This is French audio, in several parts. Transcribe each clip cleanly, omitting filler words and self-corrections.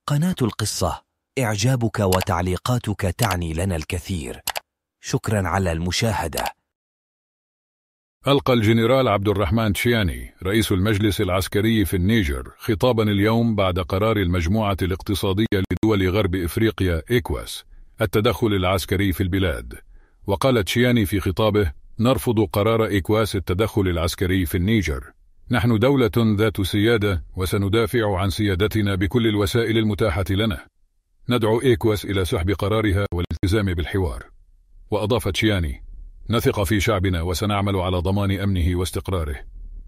قناة القصة، إعجابك وتعليقاتك تعني لنا الكثير. شكرا على المشاهدة. ألقى الجنرال عبد الرحمن تشياني رئيس المجلس العسكري في النيجر خطابا اليوم بعد قرار المجموعة الاقتصادية لدول غرب إفريقيا إيكواس التدخل العسكري في البلاد. وقال تشياني في خطابه: نرفض قرار إيكواس التدخل العسكري في النيجر. نحن دولة ذات سيادة وسندافع عن سيادتنا بكل الوسائل المتاحة لنا. ندعو إيكواس إلى سحب قرارها والالتزام بالحوار. وأضاف تشياني: نثق في شعبنا وسنعمل على ضمان أمنه واستقراره.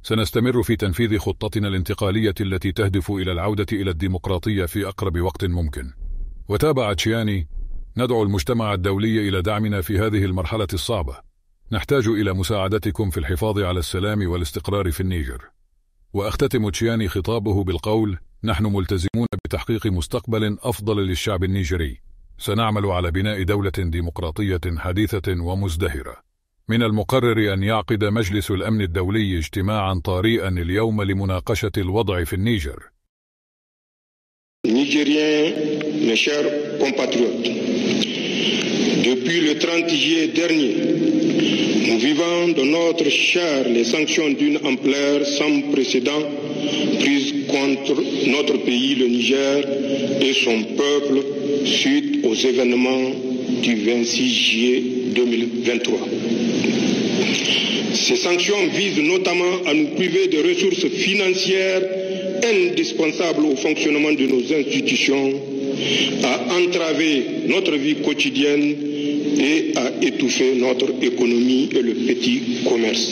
سنستمر في تنفيذ خطتنا الانتقالية التي تهدف إلى العودة إلى الديمقراطية في أقرب وقت ممكن. وتابع تشياني: ندعو المجتمع الدولي إلى دعمنا في هذه المرحلة الصعبة. نحتاج إلى مساعدتكم في الحفاظ على السلام والاستقرار في النيجر. وأختتم تشياني خطابه بالقول: نحن ملتزمون بتحقيق مستقبل أفضل للشعب النيجري. سنعمل على بناء دولة ديمقراطية حديثة ومزدهرة. من المقرر أن يعقد مجلس الأمن الدولي اجتماعا طارئا اليوم لمناقشة الوضع في النيجر. Nigériens, mes chers compatriotes, depuis le 30 juillet dernier, nous vivons dans notre chair les sanctions d'une ampleur sans précédent prises contre notre pays, le Niger, et son peuple suite aux événements du 26 juillet 2023. Ces sanctions visent notamment à nous priver de ressources financières indispensables au fonctionnement de nos institutions, à entraver notre vie quotidienne et à étouffer notre économie et le petit commerce.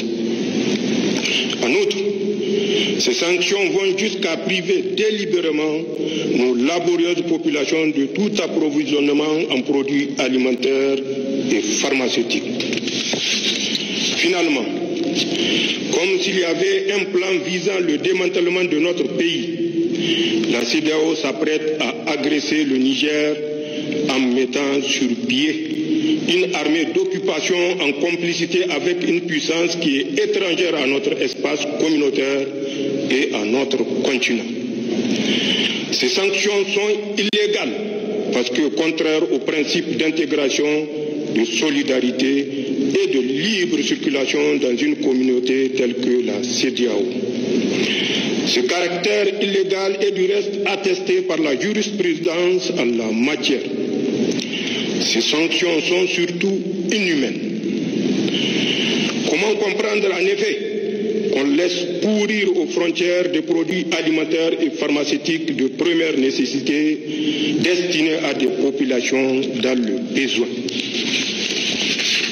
En outre, ces sanctions vont jusqu'à priver délibérément nos laborieuses populations de tout approvisionnement en produits alimentaires et pharmaceutiques. Finalement, comme s'il y avait un plan visant le démantèlement de notre pays, la CEDEAO s'apprête à agresser le Niger en mettant sur pied une armée d'occupation en complicité avec une puissance qui est étrangère à notre espace communautaire et à notre continent. Ces sanctions sont illégales parce que contraires au principe d'intégration, de solidarité et de libre circulation dans une communauté telle que la CEDEAO. Ce caractère illégal est du reste attesté par la jurisprudence en la matière. Ces sanctions sont surtout inhumaines. Comment comprendre en effet qu'on laisse pourrir aux frontières des produits alimentaires et pharmaceutiques de première nécessité destinés à des populations dans le besoin?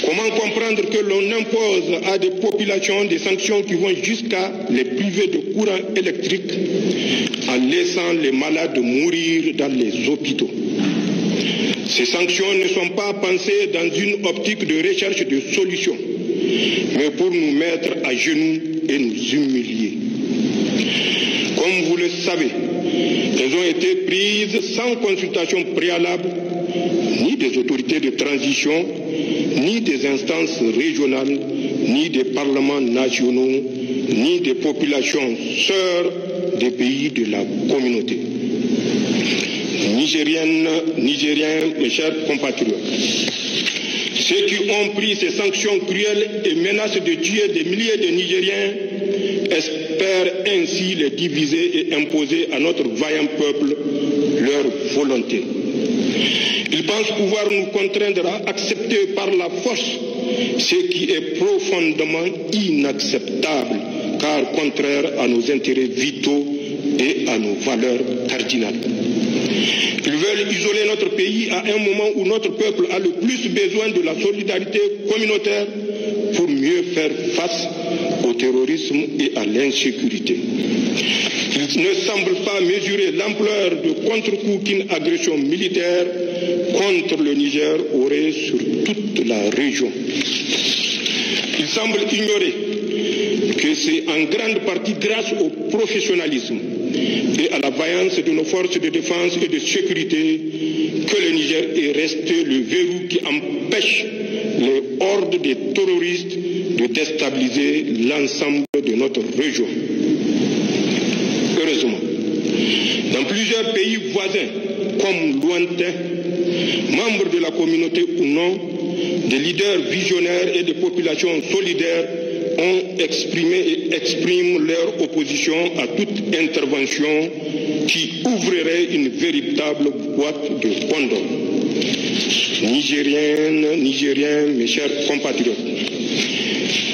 Comment comprendre que l'on impose à des populations des sanctions qui vont jusqu'à les priver de courant électrique en laissant les malades mourir dans les hôpitaux? Ces sanctions ne sont pas pensées dans une optique de recherche de solutions, mais pour nous mettre à genoux et nous humilier. Comme vous le savez, elles ont été prises sans consultation préalable, ni des autorités de transition, ni des instances régionales, ni des parlements nationaux, ni des populations sœurs des pays de la communauté. Nigériennes, Nigériens, mes chers compatriotes, ceux qui ont pris ces sanctions cruelles et menacent de tuer des milliers de Nigériens espèrent ainsi les diviser et imposer à notre vaillant peuple leur volonté. Ils pensent pouvoir nous contraindre à accepter par la force ce qui est profondément inacceptable, car contraire à nos intérêts vitaux et à nos valeurs cardinales. Ils veulent isoler notre pays à un moment où notre peuple a le plus besoin de la solidarité communautaire pour mieux faire face au terrorisme et à l'insécurité. Ils ne semblent pas mesurer l'ampleur de contre-coup qu'une agression militaire contre le Niger aurait sur toute la région. Ils semblent ignorer que c'est en grande partie grâce au professionnalisme et à la vaillance de nos forces de défense et de sécurité que le Niger est resté le verrou qui empêche les hordes de terroristes de déstabiliser l'ensemble de notre région. Heureusement, Dans plusieurs pays voisins, comme lointains, membres de la communauté ou non, des leaders visionnaires et des populations solidaires ont exprimé et expriment leur opposition à toute intervention qui ouvrirait une véritable boîte de Pandore. Nigériennes, Nigériens, mes chers compatriotes,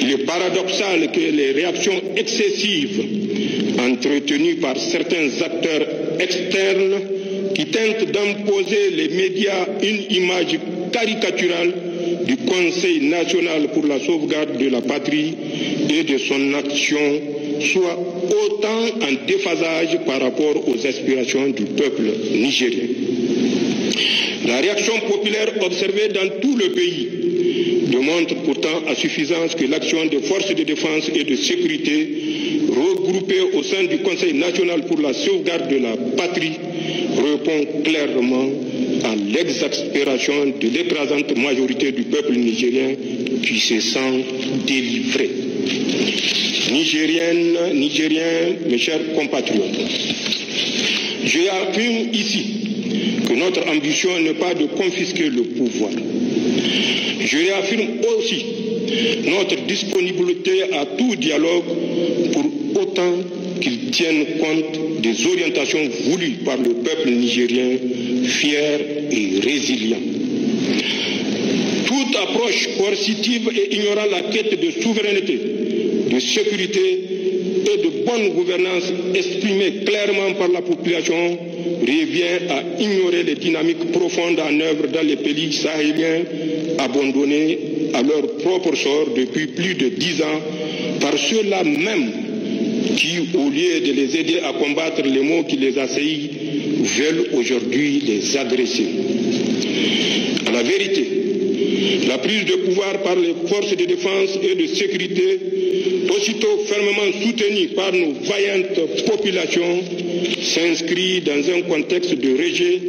il est paradoxal que les réactions excessives entretenues par certains acteurs externes qui tentent d'imposer les médias une image caricaturale du Conseil national pour la sauvegarde de la patrie et de son action soient autant en déphasage par rapport aux aspirations du peuple nigérien. La réaction populaire observée dans tout le pays démontre pourtant à suffisance que l'action des forces de défense et de sécurité regroupées au sein du Conseil national pour la sauvegarde de la patrie répond clairement à l'exaspération de l'écrasante majorité du peuple nigérien qui se sent délivré. Nigériennes, Nigériens, mes chers compatriotes, je affirme ici que notre ambition n'est pas de confisquer le pouvoir. Je réaffirme aussi notre disponibilité à tout dialogue pour autant qu'il tienne compte des orientations voulues par le peuple nigérien, fier et résilient. Toute approche coercitive et ignorant la quête de souveraineté, de sécurité et de bonne gouvernance exprimée clairement par la population revient à ignorer les dynamiques profondes en œuvre dans les pays sahéliens abandonnés à leur propre sort depuis plus de 10 ans par ceux-là même qui, au lieu de les aider à combattre les maux qui les assaillent, veulent aujourd'hui les agresser. À la vérité, la prise de pouvoir par les forces de défense et de sécurité, aussitôt fermement soutenue par nos vaillantes populations, s'inscrit dans un contexte de rejet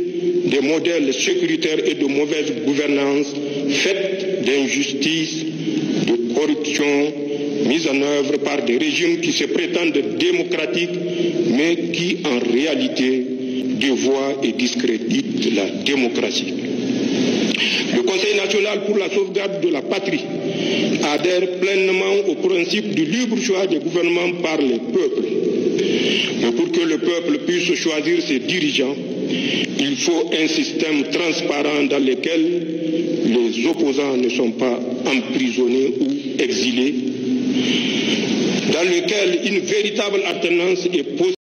des modèles sécuritaires et de mauvaise gouvernance, faite d'injustice, de corruption, mise en œuvre par des régimes qui se prétendent démocratiques, mais qui en réalité dévoient et discréditent la démocratie. Le Conseil national pour la sauvegarde de la patrie adhère pleinement au principe du libre choix des gouvernements par les peuples. Mais pour que le peuple puisse choisir ses dirigeants, il faut un système transparent dans lequel les opposants ne sont pas emprisonnés ou exilés, dans lequel une véritable alternance est possible.